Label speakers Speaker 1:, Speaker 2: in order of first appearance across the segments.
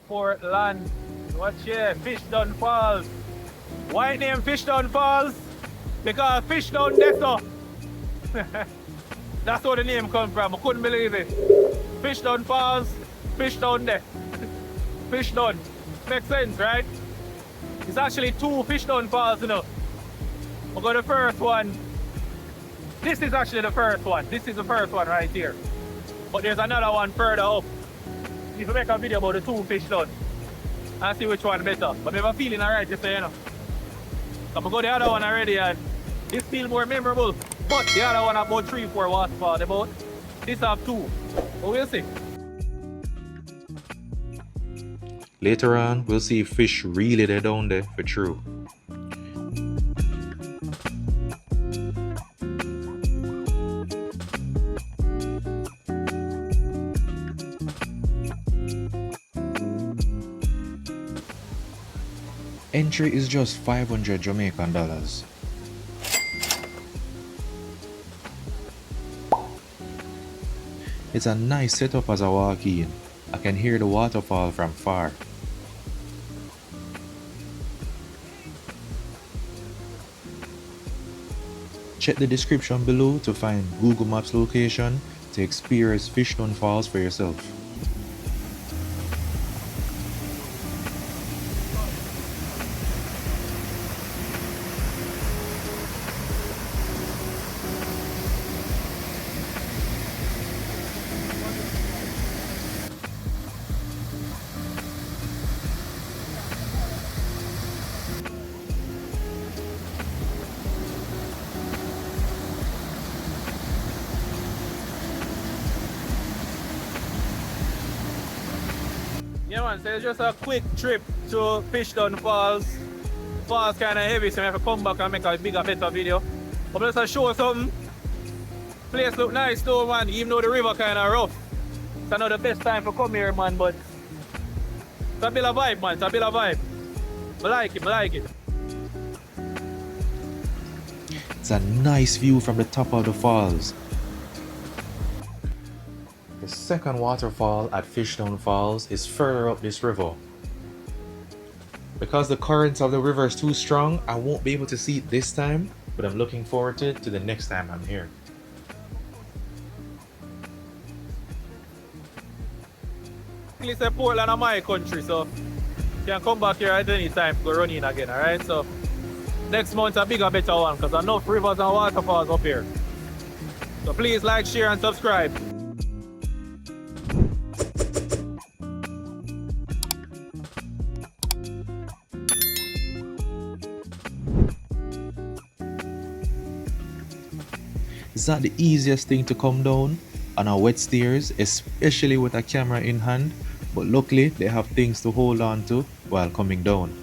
Speaker 1: Portland. Watch here, Fish Dunn Falls. Why name Fish Dunn Falls? Because fish down there, so. That's where the name comes from. I couldn't believe it. Fish Dunn Falls, fish down there. Fish Dunn. Makes sense, right? It's actually two Fish Dunn Falls, you know. We got the first one. This is actually the first one. This is the first one right here. But there's another one further up. You can make a video about the two Fish Dunn and see which one better. But if I'm feeling alright, just say, you know. So I'm going to go the other one already and this feels more memorable. But the other one about 3-4 waterfalls. About this have 2. But we'll see.
Speaker 2: Later on, we'll see if fish really they're down there for true. Entry is just 500 Jamaican dollars. It's a nice setup as I walk in. I can hear the waterfall from far. Check the description below to find Google Maps location to experience Fish Dunn Falls for yourself.
Speaker 1: Yeah man, so it's just a quick trip to Fish Dunn Falls. Falls kind of heavy, so I have to come back and make a bigger, better video. But I'm just to show something. Place look nice though man, even though the river kind of rough. It's not the best time to come here man, but it's a bit of vibe man, it's a bit of vibe. I like it, I like it.
Speaker 2: It's a nice view from the top of the falls. The second waterfall at Fish Dunn Falls is further up this river. Because the currents of the river is too strong, I won't be able to see it this time, but I'm looking forward to it the next time I'm here.
Speaker 1: It's a Portland of my country, so you can come back here at any time to go run in again, alright? So next month's a bigger, better one because enough rivers and waterfalls up here. So please like, share and subscribe.
Speaker 2: It's not the easiest thing to come down on our wet stairs, especially with a camera in hand, but luckily they have things to hold on to while coming down.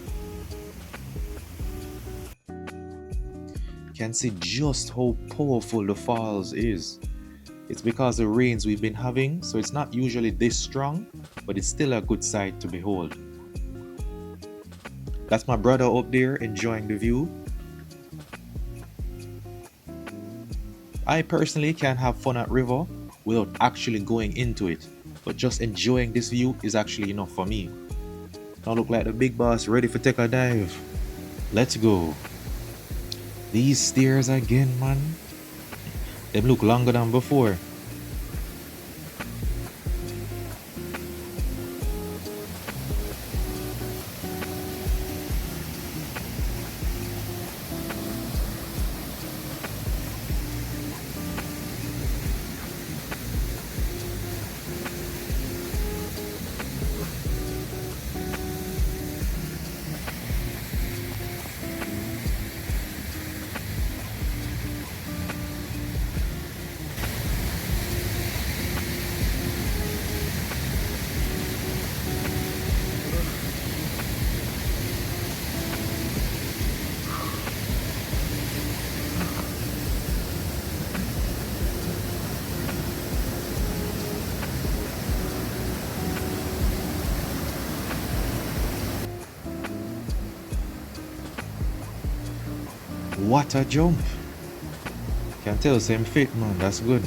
Speaker 2: You can see just how powerful the falls is. It's because of the rains we've been having, so it's not usually this strong, but it's still a good sight to behold. That's my brother up there enjoying the view. I personally can have fun at river without actually going into it, but just enjoying this view is actually enough for me. Now look like the big boss ready for take a dive. Let's go. These stairs again man, them look longer than before. What a jump. Can tell same fit, man. That's good.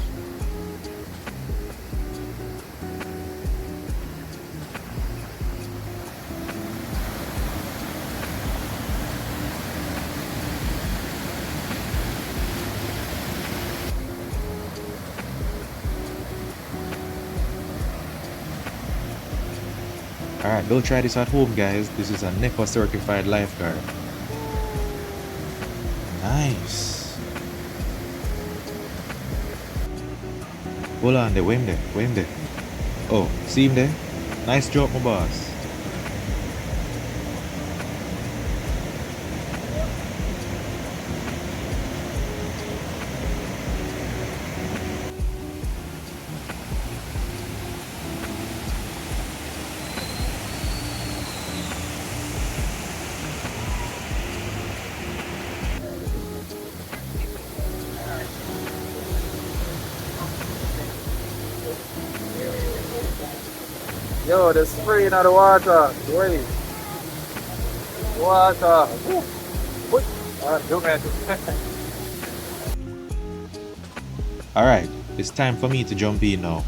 Speaker 2: Alright, don't try this at home, guys. This is a NEPA certified lifeguard. Nice. Hold on there, wait him there, wait him there. Oh, see him there? Nice drop, my boss.
Speaker 1: Yo, the spraying of the water. Ready. Water. What?
Speaker 2: Alright, it's time for me to jump in now.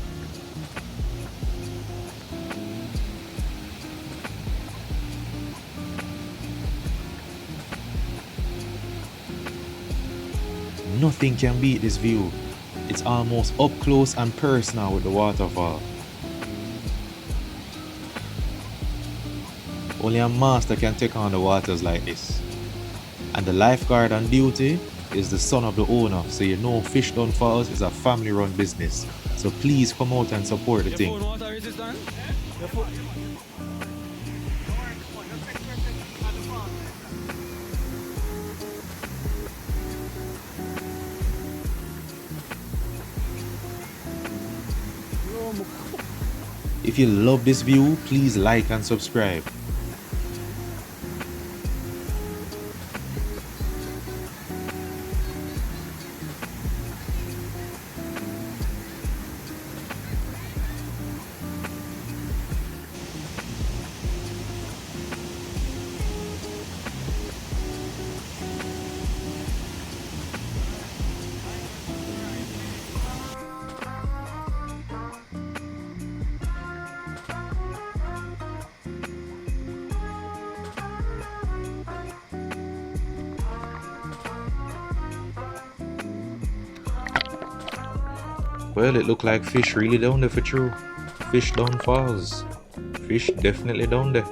Speaker 2: Nothing can beat this view. It's almost up close and personal with the waterfall. Only a master can take on the waters like this. And the lifeguard on duty is the son of the owner, so you know Fish Dunn Falls is a family run business. So please come out and support the thing. If you love this view, please like and subscribe. Well, it looked like fish really down there for true. Fish Dunn Falls. Fish definitely down there.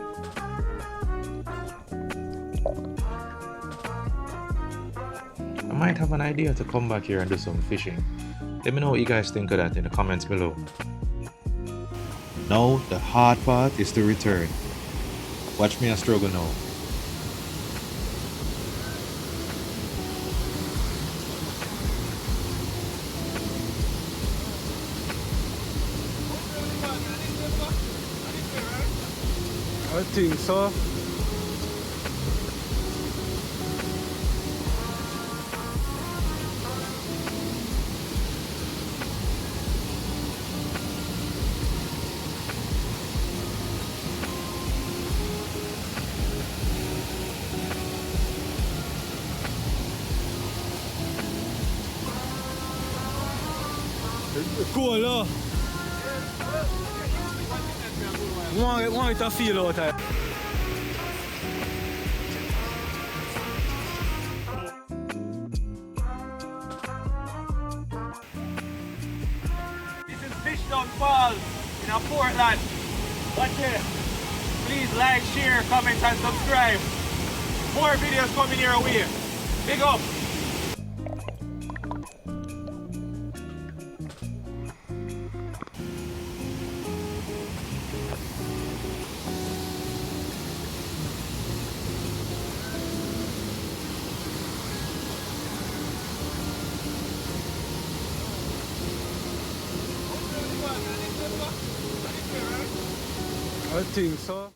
Speaker 2: I might have an idea to come back here and do some fishing. Let me know what you guys think of that in the comments below. Now, the hard part is to return. Watch me a struggle now.
Speaker 1: I think so. Cool, huh? Want to feel out there. This is Fish Dunn Falls in Portland. Watch it. Please like, share, comment and subscribe. More videos coming your way. Big up. I think so.